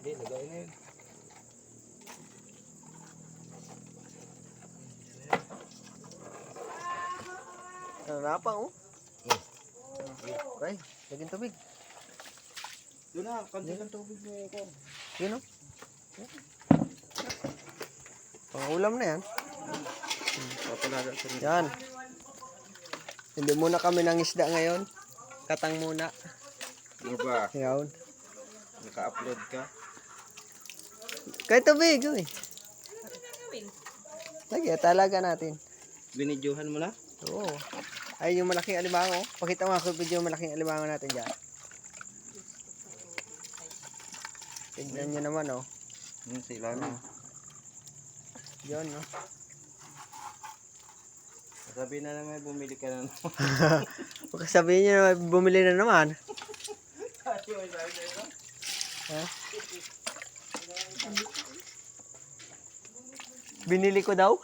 Hindi, lagay na yun. Nanapang oh. Okay, lagyan tubig. Doon na, kanti ng tubig mo ko. Yun oh. Pangulam na yan. Papalaga sa rin. Yan. Hindi muna kami ng isda ngayon. Katang muna. Ano ba? Yan. Naka-upload ka? Kahit tubig oh eh. Lagi, talaga natin. Binidyohan mo na? Oo. Ay, yung malaking alimango. Pakita mo ako video yung malaking alimango natin dyan. Tignan nyo naman oh. Sa ilalim. Yun no. Sabi na naman, bumili ka na naman. Huwag sabihin nyo na bumili na naman. Ha? Binili ko daw.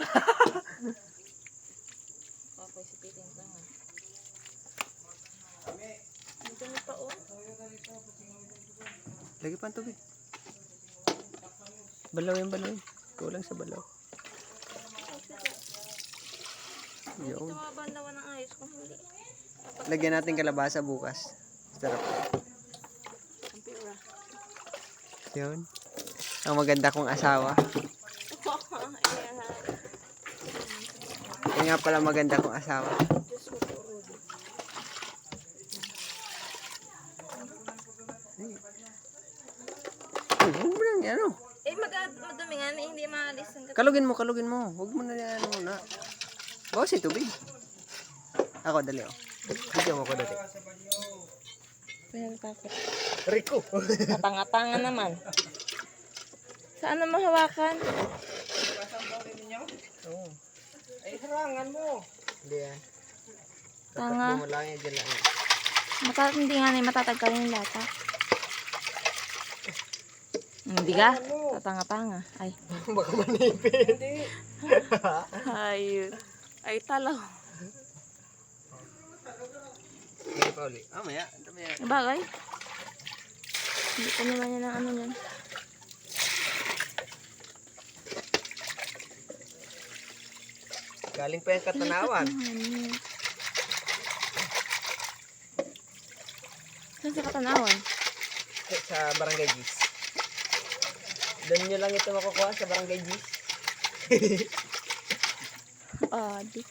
Okay, sipitin ka nga. Dito na pa oh. Lagi pa ang tubig. Balaw yan, balaw yan. Kulang sa balaw. Ito Yun. mga bandawan ng ayos kung hindi. Lagyan natin kalabasa bukas. Sarap. Ang pira. Yun. Ang maganda kong asawa. Ayan ha. Kaya nga pala maganda kong asawa. Diyos ko po, Rudy. Ay, huwag mo lang yan ano. Eh, madumi nga na hindi maalis. Kalugin mo, kalugin mo. Huwag mo na yan muna. Bawas yung tubig. Ako, dali oh. Bigyan mo ko dali. Pero bakit? Rico. Katanga-tanga naman. Saan na mahawakan? Oo. Ay, harangan mo. Hindi yan. Tanga. Tatakbo mo lang yan dyan lang. Hindi nga na matatagkal yung lata. Hindi ka? Katanga-tanga. Ay. Baka manipin. Ay. Ay, talaw. Hindi pa uli. Maya. Maya. Bagay. Hindi ko naman yan ang ano yan. Galing pa yung Katanawan. Saan sa Katanawan? Sa Barangay Gis. Doon nyo lang ito makukuha sa Barangay Gis. Adik.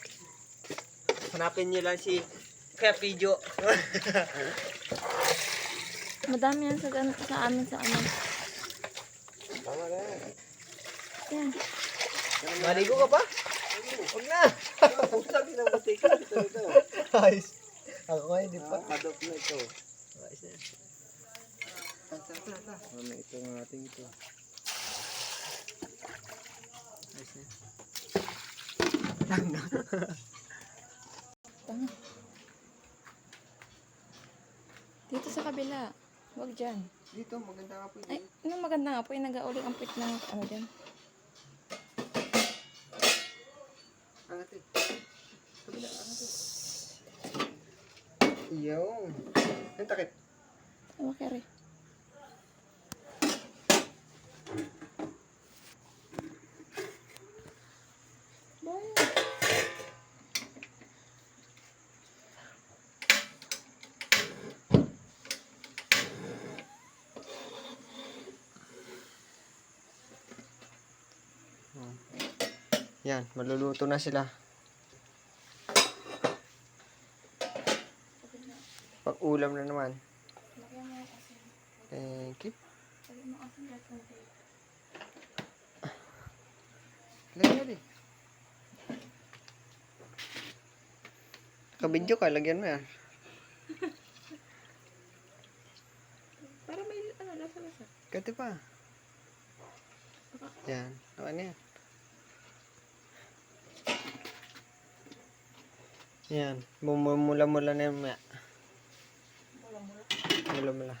Hanapin nyo lang si Kaya Pijo. Madami yan sa amin sa amin. Tama na. Yan. Maligo ka pa? Huwag na. Sabi ng butika. Ito. Ayos. Ako nga hindi pa. Padok na ito. Ayos na. Ano ito ng ating ito. Ayos na. Dito sa kabila. Huwag dyan. Dito, maganda nga po yun. Ay, ano maganda nga po yung nag-auling ang pit ng ano dyan. Angatin. Kabila, angatin. Yung. Yung takip. Ano kere? Yan, maluluto na sila. Pag-ulam na naman. Thank you. Lagyan na. Kabidyo ka, lagyan mo yan. Para may ano, lasa-lasa. Kati pa. Yan, ano yan. Yan, mumula-mula na yan maya. Mula-mula.